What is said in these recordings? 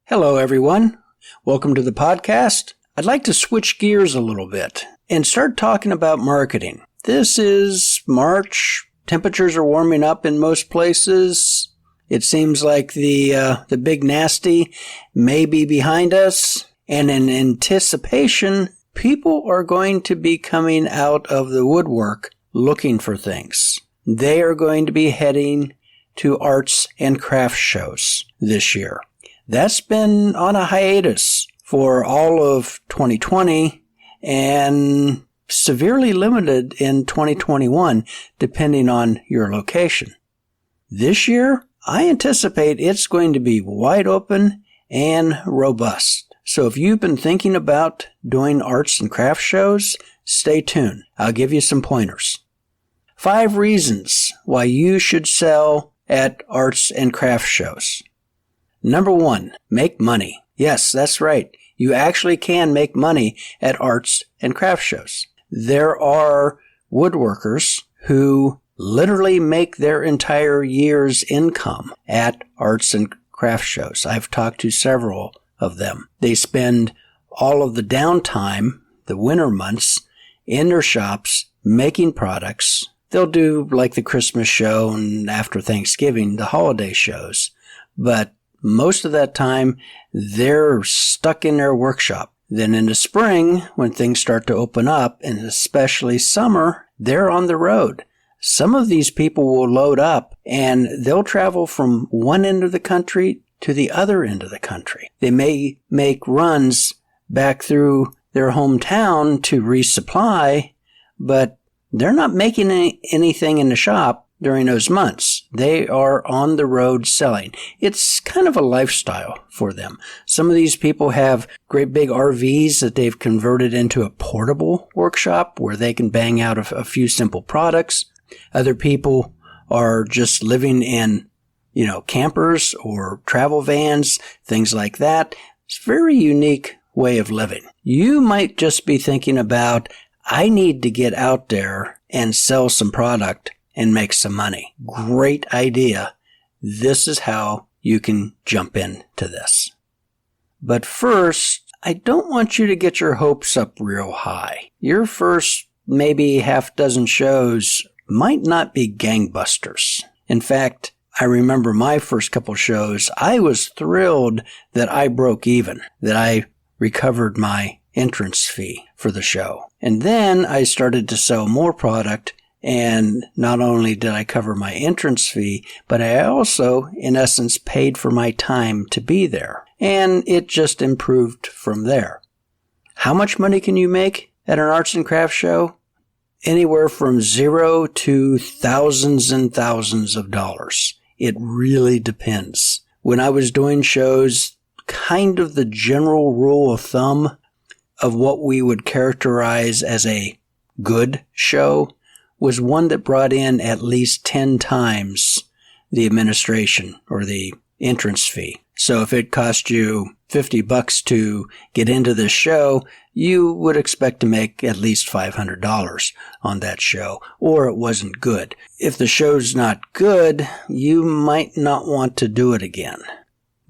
Hello, everyone. Welcome to the podcast. I'd like to switch gears a little bit and start talking about marketing. This is March. Temperatures are warming up in most places. It seems like the big nasty may be behind us. And in anticipation, people are going to be coming out of the woodwork looking for things. They are going to be heading to arts and crafts shows this year. That's been on a hiatus for all of 2020 and severely limited in 2021, depending on your location. This year, I anticipate it's going to be wide open and robust. So if you've been thinking about doing arts and crafts shows, stay tuned. I'll give you some pointers. 5 reasons why you should sell at arts and crafts shows. Number 1, make money. Yes, that's right. You actually can make money at arts and crafts shows. There are woodworkers who literally make their entire year's income at arts and crafts shows. I've talked to several of them. They spend all of the downtime, the winter months, in their shops making products. They'll do like the Christmas show and after Thanksgiving, the holiday shows. But most of that time, they're stuck in their workshop. Then in the spring, when things start to open up, and especially summer, they're on the road. Some of these people will load up and they'll travel from one end of the country to the other end of the country. They may make runs back through their hometown to resupply, but they're not making anything in the shop during those months. They are on the road selling. It's kind of a lifestyle for them. Some of these people have great big RVs that they've converted into a portable workshop where they can bang out a few simple products. Other people are just living in, campers or travel vans, things like that. It's a very unique way of living. You might just be thinking about, I need to get out there and sell some product and make some money. Great idea. This is how you can jump into this. But first, I don't want you to get your hopes up real high. Your first maybe half dozen shows might not be gangbusters. In fact, I remember my first couple shows, I was thrilled that I broke even, that I recovered my entrance fee for the show. And then I started to sell more product. And not only did I cover my entrance fee, but I also, in essence, paid for my time to be there. And it just improved from there. How much money can you make at an arts and crafts show? Anywhere from $0 to thousands and thousands of dollars. It really depends. When I was doing shows, kind of the general rule of thumb of what we would characterize as a good show was one that brought in at least 10 times the administration or the entrance fee. So if it cost you $50 to get into this show, you would expect to make at least $500 on that show, or it wasn't good. If the show's not good, you might not want to do it again.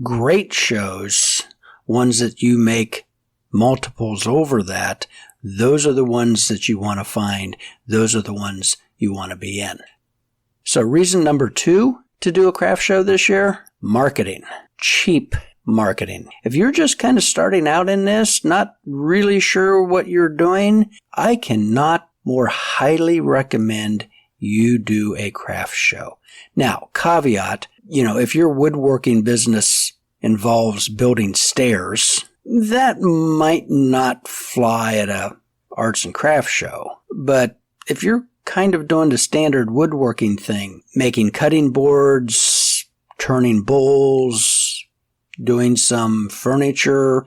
Great shows, ones that you make multiples over that, those are the ones that you want to find. Those are the ones you want to be in. So reason number 2 to do a craft show this year, marketing. Cheap marketing. If you're just kind of starting out in this, not really sure what you're doing, I cannot more highly recommend you do a craft show. Now, caveat, if your woodworking business involves building stairs, that might not fly at a arts and crafts show. But if you're kind of doing the standard woodworking thing, making cutting boards, turning bowls, doing some furniture,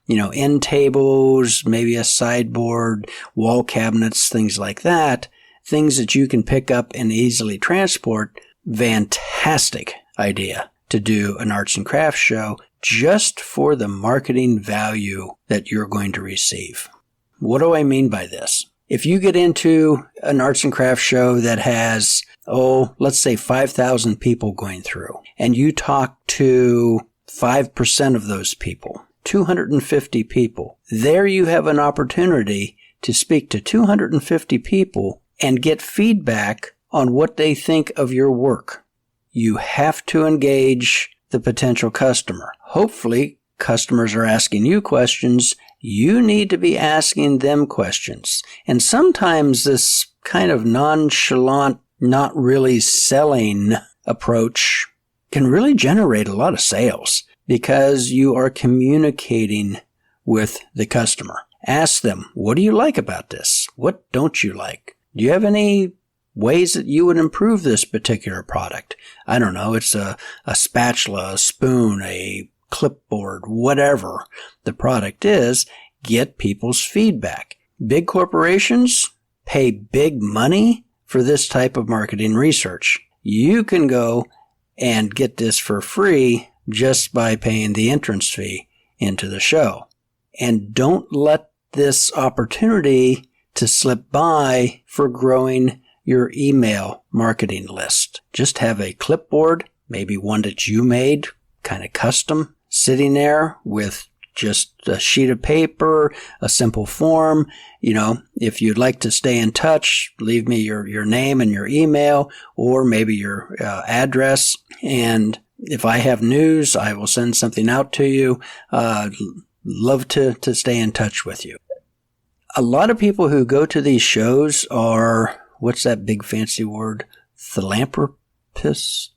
end tables, maybe a sideboard, wall cabinets, things like that, things that you can pick up and easily transport, fantastic idea to do an arts and crafts show just for the marketing value that you're going to receive. What do I mean by this? If you get into an arts and crafts show that has, let's say 5,000 people going through, and you talk to 5% of those people, 250 people. There you have an opportunity to speak to 250 people and get feedback on what they think of your work. You have to engage the potential customer. Hopefully, customers are asking you questions. You need to be asking them questions. And sometimes this kind of nonchalant, not really selling approach can really generate a lot of sales because you are communicating with the customer. Ask them, what do you like about this? What don't you like? Do you have any ways that you would improve this particular product? I don't know. It's a spatula, a spoon, a clipboard, whatever the product is. Get people's feedback. Big corporations pay big money for this type of marketing research. You can go and get this for free just by paying the entrance fee into the show. And don't let this opportunity to slip by for growing your email marketing list. Just have a clipboard, maybe one that you made, kind of custom, sitting there with just a sheet of paper, a simple form. If you'd like to stay in touch, leave me your name and your email, or maybe your address. And if I have news, I will send something out to you. Love to stay in touch with you. A lot of people who go to these shows are, what's that big fancy word? Philanthropists?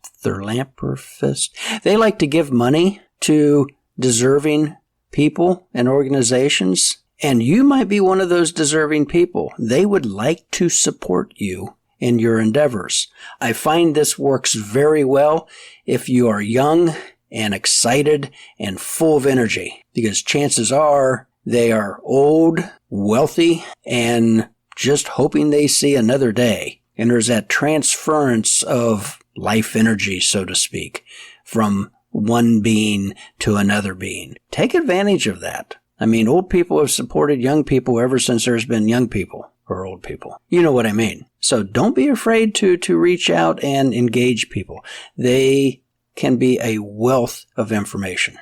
They like to give money to deserving people and organizations, and you might be one of those deserving people. They would like to support you in your endeavors. I find this works very well if you are young and excited and full of energy, because chances are they are old, wealthy, and just hoping they see another day. And there's that transference of life energy, so to speak, from one being to another being. Take advantage of that. I mean, old people have supported young people ever since there's been young people or old people. You know what I mean. So don't be afraid to reach out and engage people. They can be a wealth of information.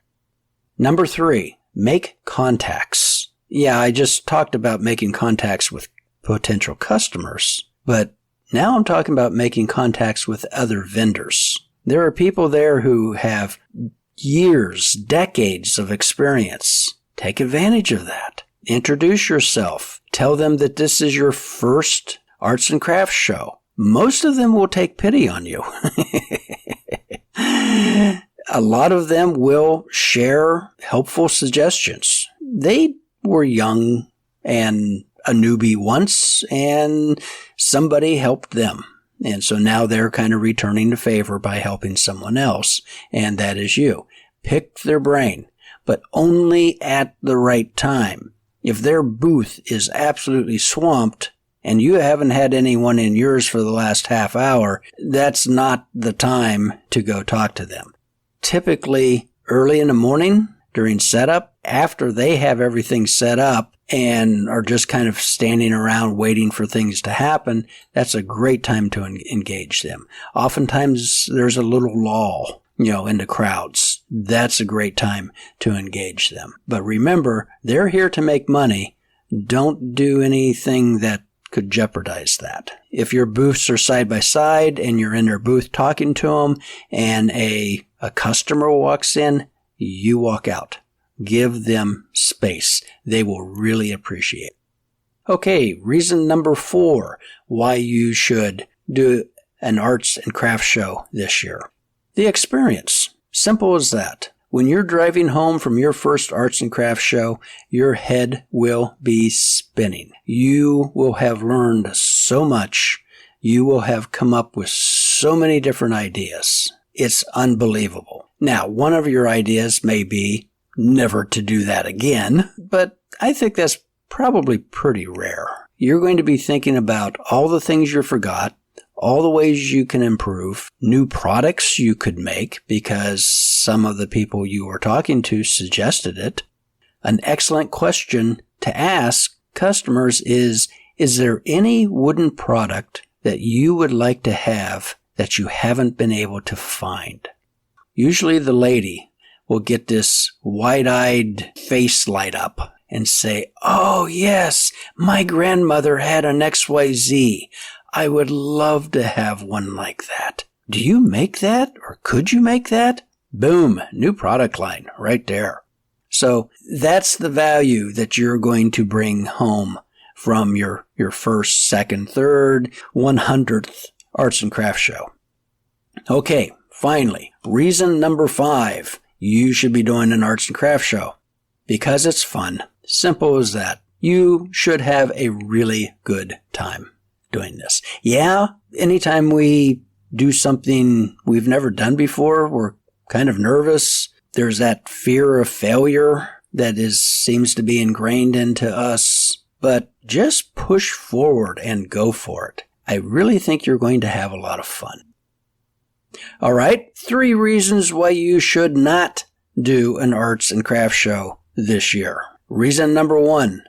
Number 3, make contacts. Yeah, I just talked about making contacts with potential customers, but now I'm talking about making contacts with other vendors. There are people there who have years, decades of experience. Take advantage of that. Introduce yourself. Tell them that this is your first arts and crafts show. Most of them will take pity on you. A lot of them will share helpful suggestions. They were young and a newbie once, and somebody helped them. And so now they're kind of returning the favor by helping someone else, and that is you. Pick their brain, but only at the right time. If their booth is absolutely swamped and you haven't had anyone in yours for the last half hour, that's not the time to go talk to them. Typically early in the morning during setup, after they have everything set up and are just kind of standing around waiting for things to happen, that's a great time to engage them. Oftentimes there's a little lull, in the crowds. That's a great time to engage them. But remember, they're here to make money. Don't do anything that could jeopardize that. If your booths are side by side and you're in their booth talking to them and a customer walks in, you walk out. Give them space. They will really appreciate it. Okay, reason number 4 why you should do an arts and crafts show this year. The experience. Simple as that. When you're driving home from your first arts and crafts show, your head will be spinning. You will have learned so much. You will have come up with so many different ideas. It's unbelievable. Now, one of your ideas may be never to do that again, but I think that's probably pretty rare. You're going to be thinking about all the things you forgot, all the ways you can improve, new products you could make because some of the people you were talking to suggested it. An excellent question to ask customers is there any wooden product that you would like to have that you haven't been able to find? Usually the lady will get this wide-eyed face light up and say, oh yes, my grandmother had an XYZ. I would love to have one like that. Do you make that? Or could you make that? Boom, new product line right there. So that's the value that you're going to bring home from your first, second, third, 100th arts and crafts show. Okay, finally, reason number 5, you should be doing an arts and crafts show. Because it's fun. Simple as that. You should have a really good time doing this. Yeah, anytime we do something we've never done before, we're kind of nervous. There's that fear of failure that seems to be ingrained into us. But just push forward and go for it. I really think you're going to have a lot of fun. All right, 3 reasons why you should not do an arts and crafts show this year. Reason number 1,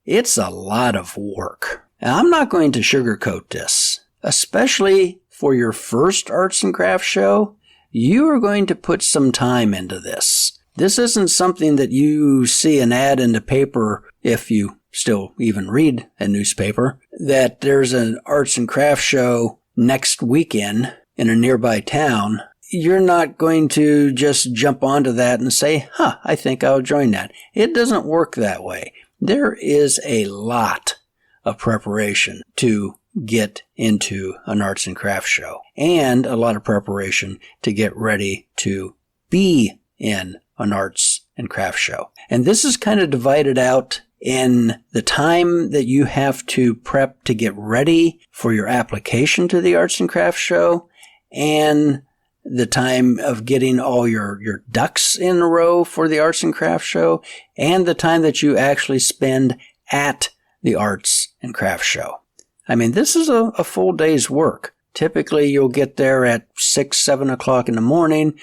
it's a lot of work. Now, I'm not going to sugarcoat this. Especially for your first arts and crafts show, you are going to put some time into this. This isn't something that you see an ad in the paper, if you still even read a newspaper, that there's an arts and crafts show next weekend in a nearby town. You're not going to just jump onto that and say, I think I'll join that. It doesn't work that way. There is a lot of preparation to get into an arts and crafts show, and a lot of preparation to get ready to be in an arts and crafts show. And this is kind of divided out in the time that you have to prep to get ready for your application to the arts and crafts show, and the time of getting all your ducks in a row for the arts and crafts show, and the time that you actually spend at the arts and crafts show. I mean, this is a full day's work. Typically, you'll get there at 6, 7 o'clock in the morning,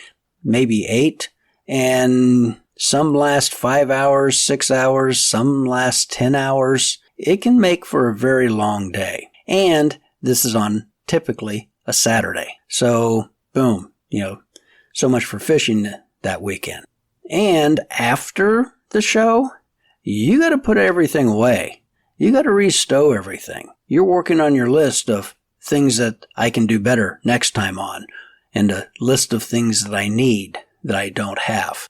maybe 8, and some last 5 hours, 6 hours, some last 10 hours. It can make for a very long day. And this is on typically a Saturday. So, boom, so much for fishing that weekend. And after the show, you got to put everything away. You got to restow everything. You're working on your list of things that I can do better next time on, and a list of things that I need that I don't have.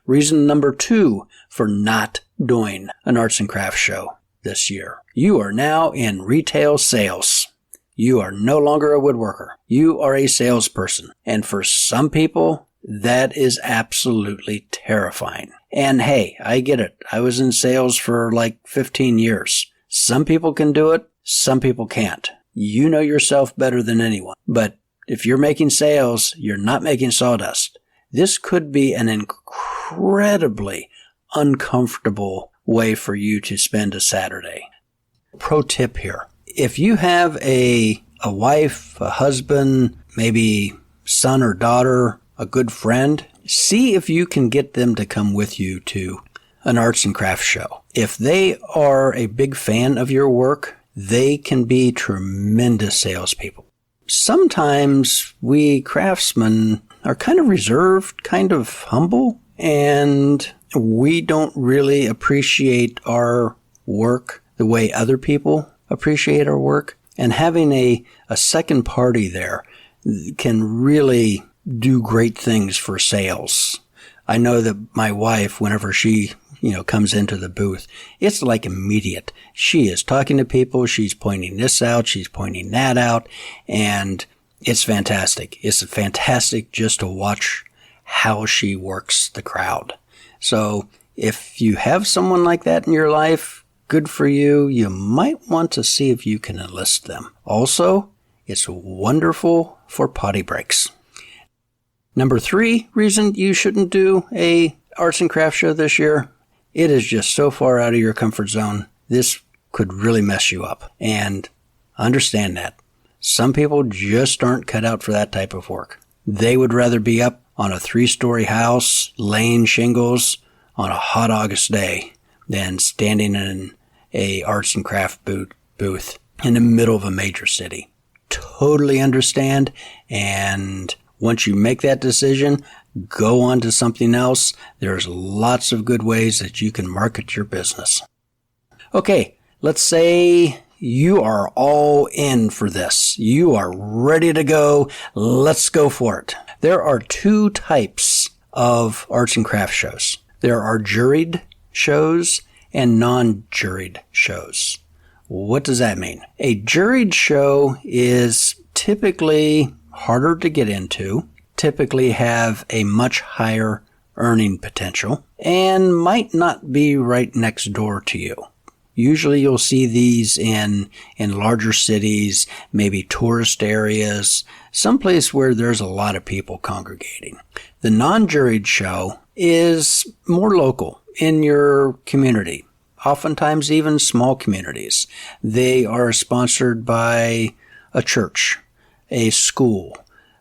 Reason number 2 for not doing an arts and crafts show this year. You are now in retail sales. You are no longer a woodworker. You are a salesperson. And for some people, that is absolutely terrifying. And hey, I get it. I was in sales for like 15 years. Some people can do it. Some people can't. You know yourself better than anyone. But if you're making sales, you're not making sawdust. This could be an incredibly uncomfortable way for you to spend a Saturday. Pro tip here. If you have a wife, a husband, maybe son or daughter, a good friend, see if you can get them to come with you to an arts and crafts show. If they are a big fan of your work, they can be tremendous salespeople. Sometimes we craftsmen are kind of reserved, kind of humble, and we don't really appreciate our work the way other people appreciate our work. And having a second party there can really do great things for sales. I know that my wife, whenever she, comes into the booth, it's like immediate. She is talking to people. She's pointing this out. She's pointing that out. And it's fantastic. It's fantastic just to watch how she works the crowd. So if you have someone like that in your life, good for you. You might want to see if you can enlist them. Also, it's wonderful for potty breaks. Number 3 reason you shouldn't do a arts and crafts show this year, it is just so far out of your comfort zone. This could really mess you up. And understand that. Some people just aren't cut out for that type of work. They would rather be up on a 3-story house, laying shingles on a hot August day than standing in a arts and craft booth in the middle of a major city. Totally understand. And once you make that decision, go on to something else. There's lots of good ways that you can market your business. Okay, let's say you are all in for this. You are ready to go. Let's go for it. There are two types of arts and crafts shows. There are juried shows and non-juried shows. What does that mean? A juried show is typically harder to get into, typically have a much higher earning potential, and might not be right next door to you. Usually you'll see these in larger cities, maybe tourist areas, someplace where there's a lot of people congregating. The non-juried show is more local in your community, oftentimes even small communities. They are sponsored by a church, a school,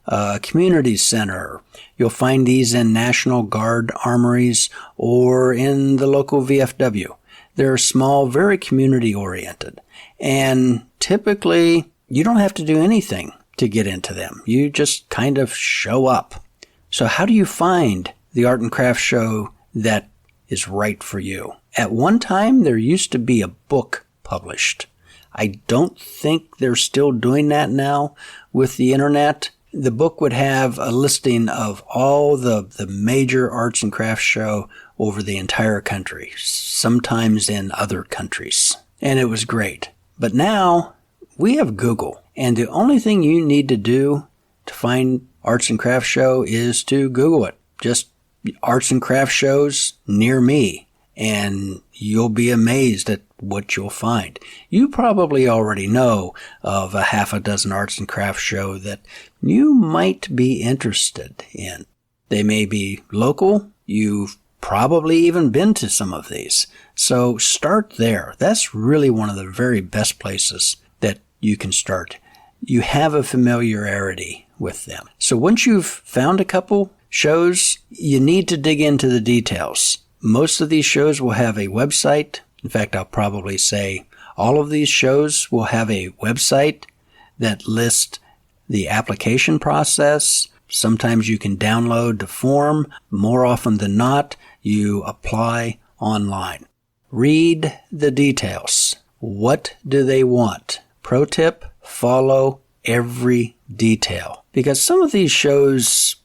a community center. You'll find these in National Guard armories or in the local VFW. They're small, very community-oriented, and typically you don't have to do anything to get into them. You just kind of show up. So how do you find the art and craft show that is right for you? At one time, there used to be a book published. I don't think they're still doing that now with the internet. The book would have a listing of all the major arts and crafts show over the entire country, sometimes in other countries. And it was great. But now we have Google, and the only thing you need to do to find arts and crafts show is to Google it. Just arts and crafts shows near me, and you'll be amazed at what you'll find. You probably already know of a half a dozen arts and crafts show that you might be interested in. They may be local. You've probably even been to some of these. So start there. That's really one of the very best places that you can start. You have a familiarity with them. So once you've found a couple shows, you need to dig into the details. Most of these shows will have a website. In fact, I'll probably say all of these shows will have a website that lists the application process. Sometimes you can download the form. More often than not, you apply online. Read the details. What do they want? Pro tip, follow every detail. Because some of these shows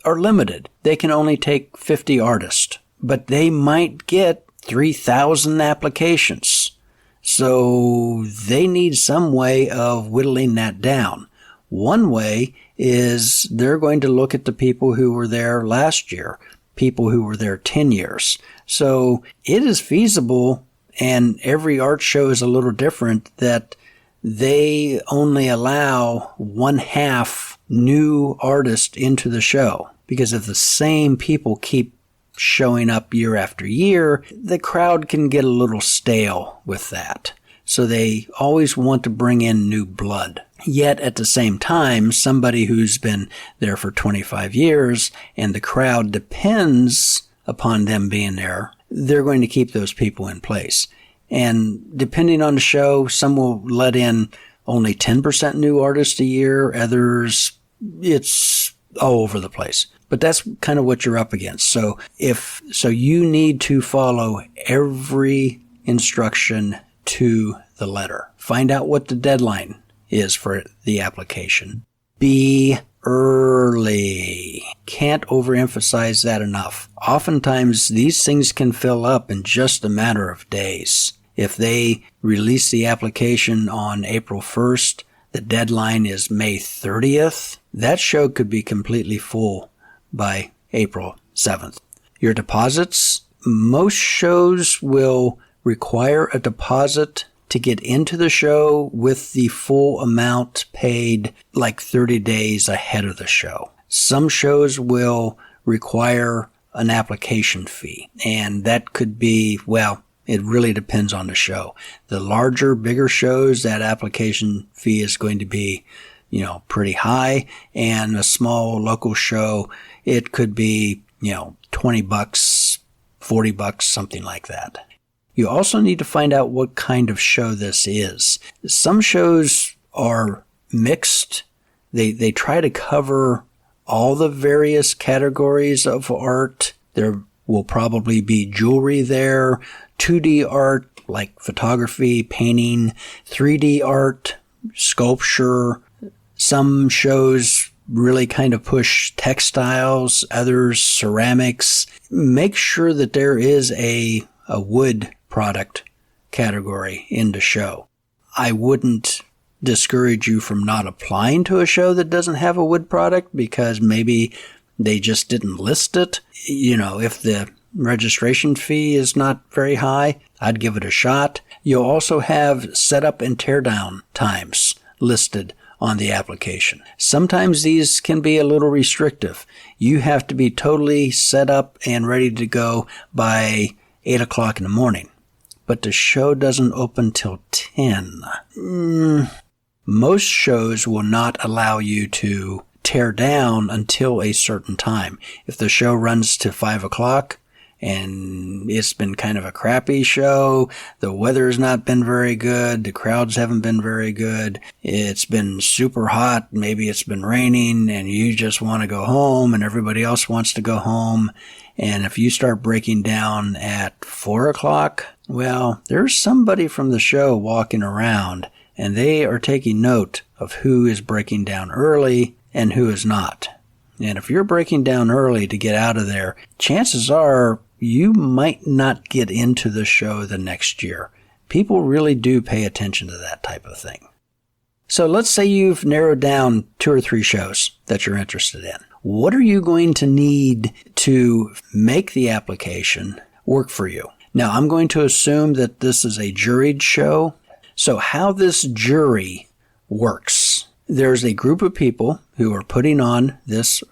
are limited. They can only take 50 artists, but they might get 3,000 applications. So they need some way of whittling that down. One way is they're going to look at the people who were there last year, people who were there 10 years. So it is feasible, and every art show is a little different, that they only allow 1/2 new artists into the show. Because if the same people keep showing up year after year, the crowd can get a little stale with that. So they always want to bring in new blood. Yet at the same time, somebody who's been there for 25 years and the crowd depends upon them being there, they're going to keep those people in place. And depending on the show, some will let in only 10% new artists a year. Others, it's all over the place. But that's kind of what you're up against. So you need to follow every instruction to the letter. Find out what the deadline is for the application. Be early. Can't overemphasize that enough. Oftentimes, these things can fill up in just a matter of days. If they release the application on April 1st, the deadline is May 30th, that show could be completely full by April 7th. Your deposits, most shows will require a deposit to get into the show with the full amount paid like 30 days ahead of the show. Some shows will require an application fee, and that could be, well, it really depends on the show. The larger, bigger shows, that application fee is going to be, pretty high, and a small local show, it could be, $20, $40, something like that. You also need to find out what kind of show this is. Some shows are mixed. They try to cover all the various categories of art. There will probably be jewelry there, 2D art like photography, painting, 3D art, sculpture. Some shows really kind of push textiles, others ceramics. Make sure that there is a wood product category in the show. I wouldn't discourage you from not applying to a show that doesn't have a wood product because maybe they just didn't list it. If the registration fee is not very high, I'd give it a shot. You'll also have setup and teardown times listed on the application. Sometimes these can be a little restrictive. You have to be totally set up and ready to go by 8 o'clock in the morning. But the show doesn't open till 10. Most shows will not allow you to tear down until a certain time. If the show runs to 5 o'clock and it's been kind of a crappy show, the weather's not been very good, the crowds haven't been very good, it's been super hot, maybe it's been raining, and you just want to go home and everybody else wants to go home, and if you start breaking down at 4 o'clock, well, there's somebody from the show walking around and they are taking note of who is breaking down early and who is not. And if you're breaking down early to get out of there, chances are you might not get into the show the next year. People really do pay attention to that type of thing. So let's say you've narrowed down 2 or 3 shows that you're interested in. What are you going to need to make the application work for you? Now, I'm going to assume that this is a juried show. So how this jury works, there's a group of people who are putting on this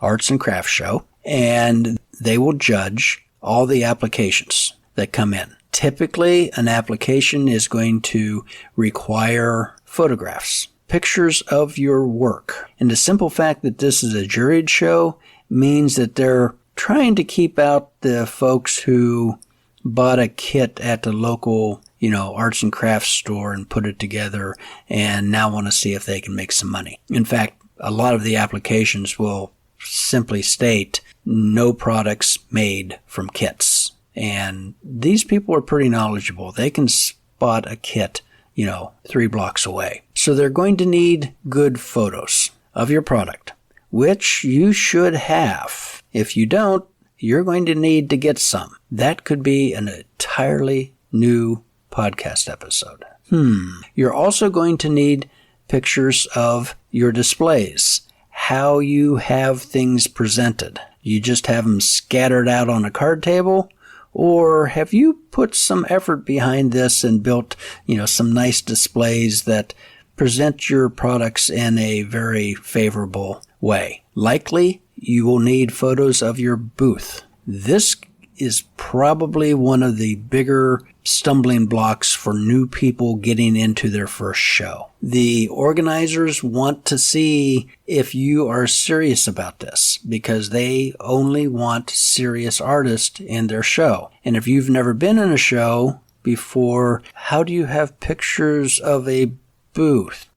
arts and crafts show, and they will judge all the applications that come in. Typically, an application is going to require photographs, pictures of your work. And the simple fact that this is a juried show means that they're trying to keep out the folks who bought a kit at the local arts and crafts store and put it together and now want to see if they can make some money. In fact, a lot of the applications will simply state no products made from kits. And these people are pretty knowledgeable. They can spot a kit, 3 blocks away. So they're going to need good photos of your product, which you should have. If you don't, you're going to need to get some. That could be an entirely new podcast episode. You're also going to need pictures of your displays, how you have things presented. You just have them scattered out on a card table, or have you put some effort behind this and built, some nice displays that present your products in a very favorable way? Likely, you will need photos of your booth. This is probably one of the bigger stumbling blocks for new people getting into their first show. The organizers want to see if you are serious about this because they only want serious artists in their show. And if you've never been in a show before, how do you have pictures of a booth?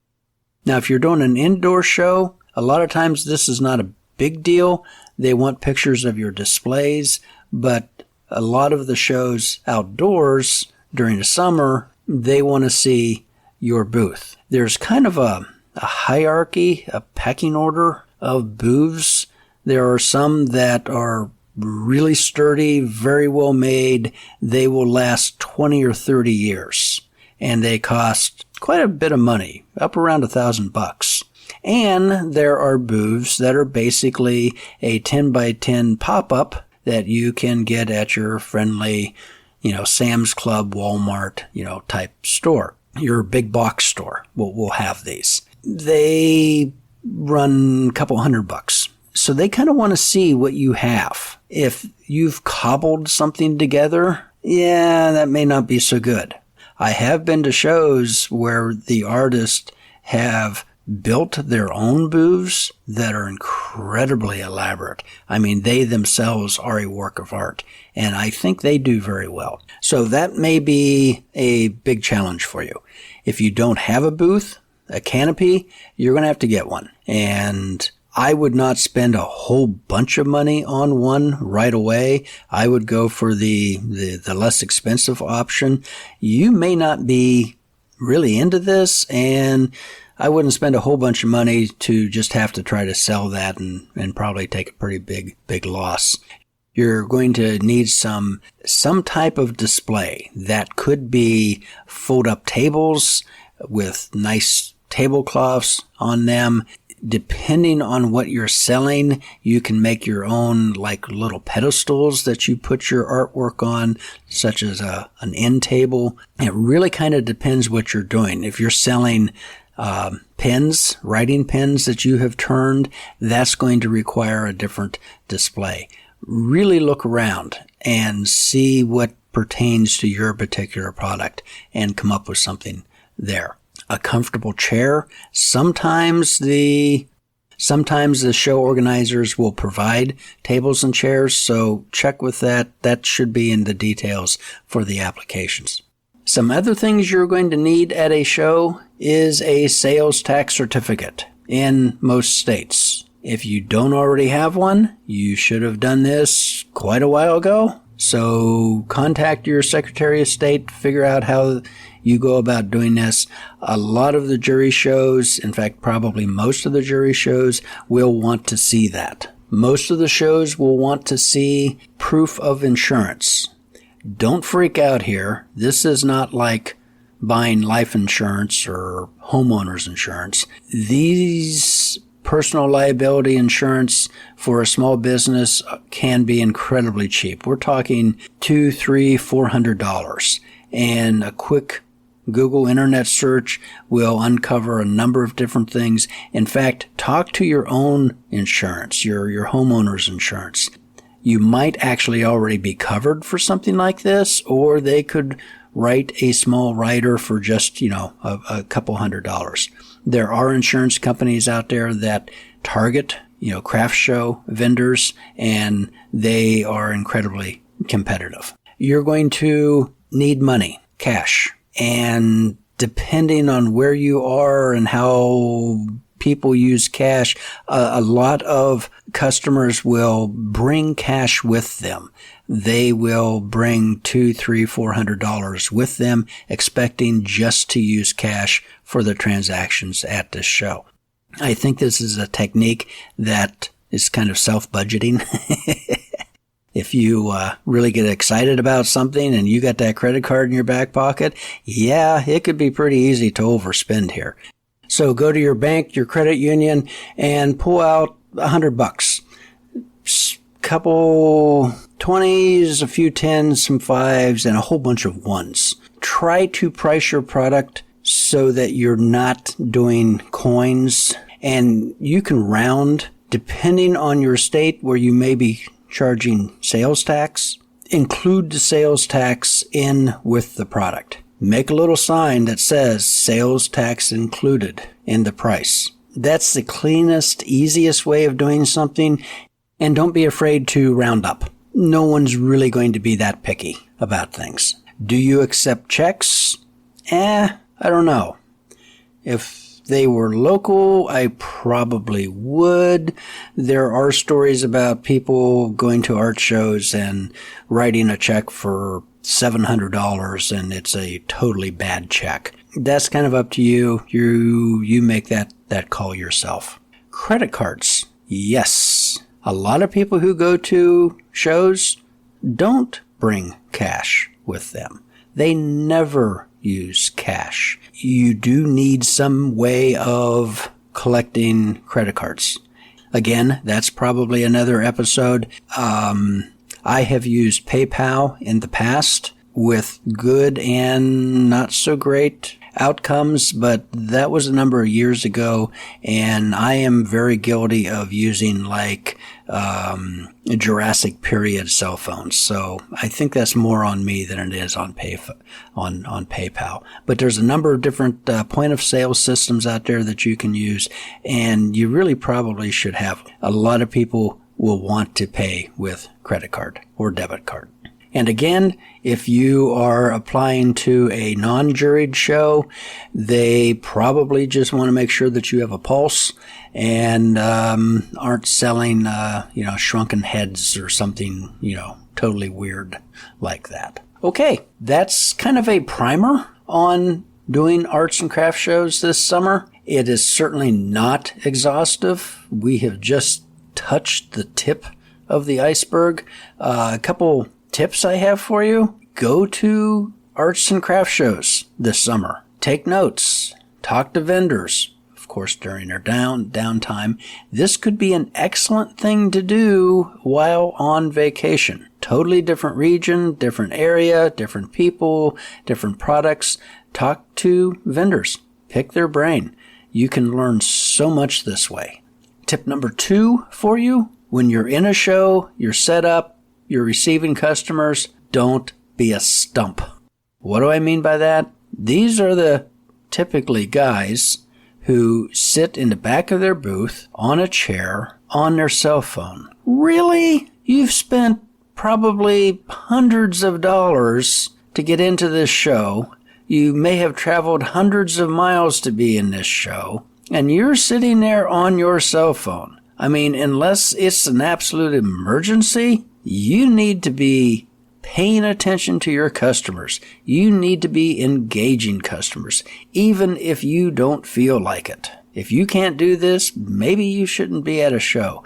Now, if you're doing an indoor show, a lot of times this is not a big deal. They want pictures of your displays, but a lot of the shows outdoors during the summer, they want to see your booth. There's kind of a hierarchy, a pecking order of booths. There are some that are really sturdy, very well made. They will last 20 or 30 years, and they cost quite a bit of money, up around $1,000. And there are booths that are basically a 10 by 10 pop-up that you can get at your friendly, Sam's Club, Walmart, type store. Your big box store will have these. They run a couple $100. So they kind of want to see what you have. If you've cobbled something together, that may not be so good. I have been to shows where the artists have built their own booths that are incredibly elaborate. I mean, they themselves are a work of art, and I think they do very well. So that may be a big challenge for you. If you don't have a booth, a canopy, you're going to have to get one. And I would not spend a whole bunch of money on one right away. I would go for the less expensive option. You may not be really into this, and I wouldn't spend a whole bunch of money to just have to try to sell that and probably take a pretty big loss. You're going to need some type of display. That could be fold-up tables with nice tablecloths on them. Depending on what you're selling, you can make your own like little pedestals that you put your artwork on, such as an end table. It really kind of depends what you're doing. If you're selling pens, writing pens that you have turned, that's going to require a different display. Really look around and see what pertains to your particular product and come up with something there. A comfortable chair. Sometimes the show organizers will provide tables and chairs, so check with that. That should be in the details for the applications. Some other things you're going to need at a show is a sales tax certificate in most states. If you don't already have one, you should have done this quite a while ago. So contact your Secretary of State, figure out how you go about doing this. A lot of the jury shows, in fact, probably most of the jury shows, will want to see that. Most of the shows will want to see proof of insurance. Don't freak out here. This is not like buying life insurance or homeowners insurance. These personal liability insurance for a small business can be incredibly cheap. We're talking $200, $300, $400. And a quick Google internet search will uncover a number of different things. In fact, talk to your own insurance, your homeowner's insurance. You might actually already be covered for something like this, or they could write a small rider for just, a couple $100. There are insurance companies out there that target, craft show vendors, and they are incredibly competitive. You're going to need money, cash. And depending on where you are and how people use cash, a lot of customers will bring cash with them. They will bring $200, $300, $400 with them, expecting just to use cash for the transactions at this show. I think this is a technique that is kind of self-budgeting. If you really get excited about something and you got that credit card in your back pocket, yeah, it could be pretty easy to overspend here. So go to your bank, your credit union, and pull out $100. Couple 20s, a few 10s, some 5s, and a whole bunch of 1s. Try to price your product so that you're not doing coins, and you can round depending on your state where you may be charging sales tax. Include the sales tax in with the product. Make a little sign that says sales tax included in the price. That's the cleanest, easiest way of doing something. And don't be afraid to round up. No one's really going to be that picky about things. Do you accept checks? I don't know. If they were local, I probably would. There are stories about people going to art shows and writing a check for $700 and it's a totally bad check. That's kind of up to you. You make that call yourself. Credit cards. Yes. A lot of people who go to shows don't bring cash with them. They never use cash. You do need some way of collecting credit cards. Again, that's probably another episode. I have used PayPal in the past with good and not so great outcomes, but that was a number of years ago, and I am very guilty of using Jurassic period cell phones. So I think that's more on me than it is on PayPal. But there's a number of different point of sale systems out there that you can use, and you really probably should have. A lot of people will want to pay with credit card or debit card. And again, if you are applying to a non-juried show, they probably just want to make sure that you have a pulse and aren't selling, shrunken heads or something, totally weird like that. Okay, that's kind of a primer on doing arts and craft shows this summer. It is certainly not exhaustive. We have just touched the tip of the iceberg. A couple tips I have for you. Go to arts and craft shows this summer. Take notes. Talk to vendors. Of course, during their downtime. This could be an excellent thing to do while on vacation. Totally different region, different area, different people, different products. Talk to vendors. Pick their brain. You can learn so much this way. Tip number 2 for you. When you're in a show, you're set up, you're receiving customers, don't be a stump. What do I mean by that? These are the typically guys who sit in the back of their booth on a chair on their cell phone. Really? You've spent probably hundreds of dollars to get into this show. You may have traveled hundreds of miles to be in this show, and you're sitting there on your cell phone. I mean, unless it's an absolute emergency, you need to be paying attention to your customers. You need to be engaging customers, even if you don't feel like it. If you can't do this, maybe you shouldn't be at a show.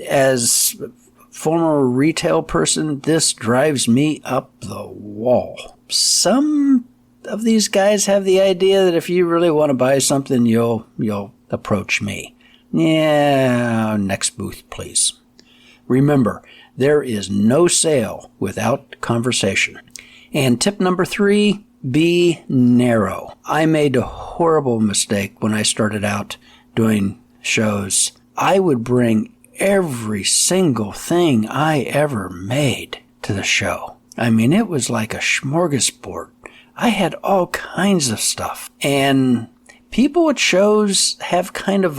As a former retail person, this drives me up the wall. Some of these guys have the idea that if you really want to buy something, you'll approach me. Yeah, next booth, please. Remember, there is no sale without conversation. And tip number 3, be narrow. I made a horrible mistake when I started out doing shows. I would bring every single thing I ever made to the show. I mean, it was like a smorgasbord. I had all kinds of stuff. And people at shows have kind of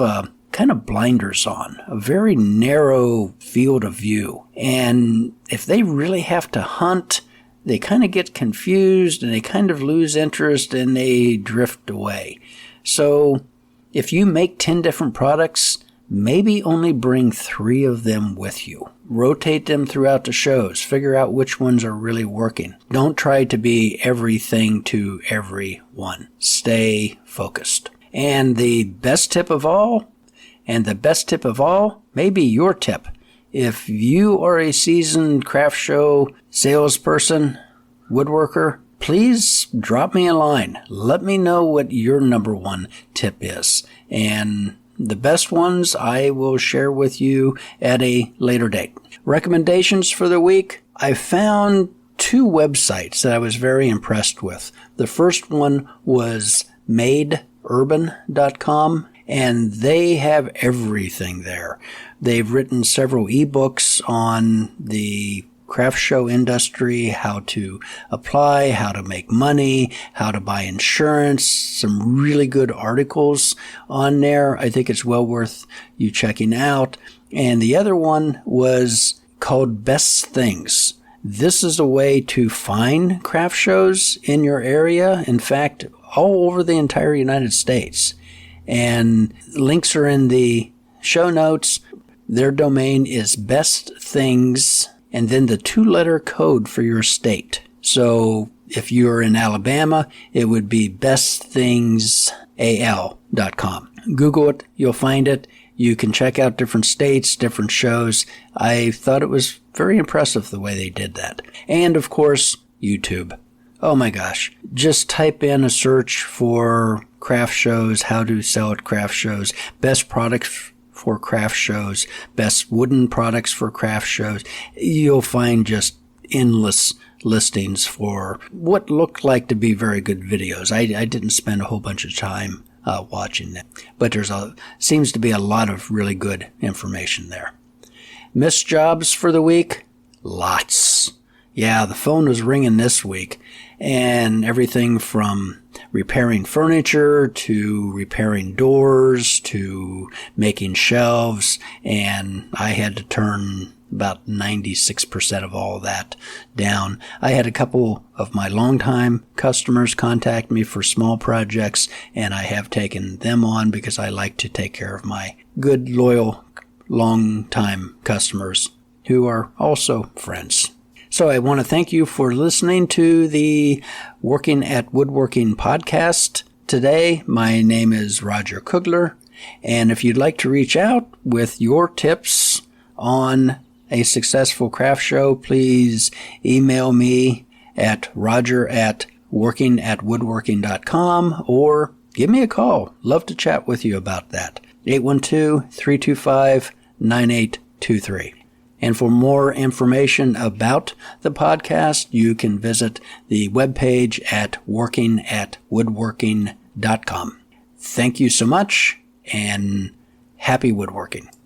blinders on, a very narrow field of view. And if they really have to hunt, they kind of get confused and they kind of lose interest and they drift away. So if you make 10 different products, maybe only bring 3 of them with you. Rotate them throughout the shows. Figure out which ones are really working. Don't try to be everything to everyone. Stay focused. And the best tip of all may be your tip. If you are a seasoned craft show salesperson, woodworker, please drop me a line. Let me know what your number 1 tip is. And the best ones I will share with you at a later date. Recommendations for the week. I found 2 websites that I was very impressed with. The first one was madeurban.com. And they have everything there. They've written several ebooks on the craft show industry, how to apply, how to make money, how to buy insurance, some really good articles on there. I think it's well worth you checking out. And the other one was called Best Things. This is a way to find craft shows in your area. In fact, all over the entire United States. And links are in the show notes. Their domain is Best Things, and then the 2-letter code for your state. So if you're in Alabama, it would be bestthingsal.com. Google it, you'll find it. You can check out different states, different shows. I thought it was very impressive the way they did that. And of course, YouTube. Oh my gosh. Just type in a search for craft shows, how to sell at craft shows, best products for craft shows, best wooden products for craft shows. You'll find just endless listings for what looked like to be very good videos. I didn't spend a whole bunch of time watching them, but seems to be a lot of really good information there. Missed jobs for the week? Lots. Yeah, the phone was ringing this week, and everything from repairing furniture to repairing doors to making shelves, and I had to turn about 96% of all that down. I had a couple of my longtime customers contact me for small projects, and I have taken them on because I like to take care of my good, loyal, long-time customers who are also friends. So I want to thank you for listening to the Working at Woodworking podcast today. My name is Roger Kugler, and if you'd like to reach out with your tips on a successful craft show, please email me at roger@workingatwoodworking.com or give me a call. Love to chat with you about that. 812-325-9823. And for more information about the podcast, you can visit the webpage at workingatwoodworking.com. Thank you so much, and happy woodworking.